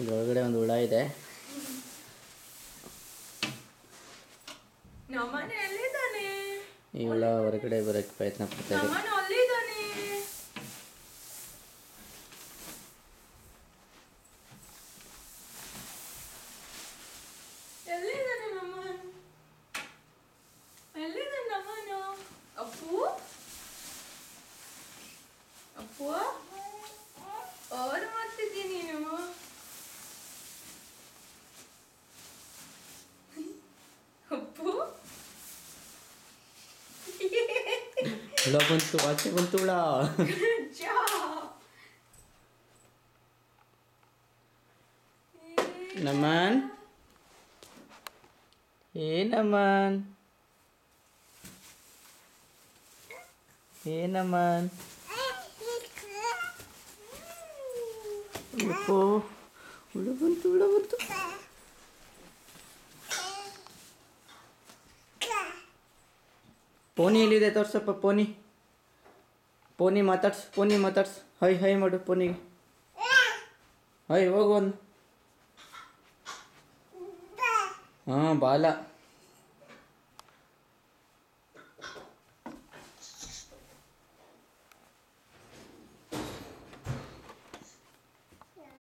ಇದರೊಳಗಡೆ ಒಂದು ಹುಳ ಇದೆ. ನಮ್ಮನೆ ಎಲ್ಲಿದ್ದಾನೆ? ಈ ಹುಳ ಹೊರಗಡೆ ಬರೋಕ್ಕೆ ಪ್ರಯತ್ನ ಪಡ್ತಾ ಇದೆ. ನಮ್ಮನೆ ಅಲ್ಲಿದ್ದಾನೆ. ಎಲ್ಲಿದ್ದಾನೆ ನಮ್ಮನ? ಎಲ್ಲಿದ್ದಾನೆ ನಮ್ಮನ? ಅಪ್ಪು ಅಪ್ಪು ಅವ್ರು ಮಾಡ್ತಿದ್ದೀನಿ ನೀನು. ಅಪ್ಪು ಹುಳ ಬಂತು, ಆಚೆ ಬಂತು ಹುಳ. ನಮನ್ ನಮನ್ ನಮನ್ ಅಪ್ಪೋ ಹುಳ ಬಂತು, ಹುಳ ಬಂತು. ಪೋನಿ ಎಲ್ಲಿದೆ ತೋರ್ಸಪ್ಪ. ಪೋನಿ ಮಾತಾಡ್ಸು. ಹೈ ಮಾಡು ಪೋನಿಗೆ. ಹೈ ಹೋಗು ಒಂದು. ಹಾಂ ಬಾಲ.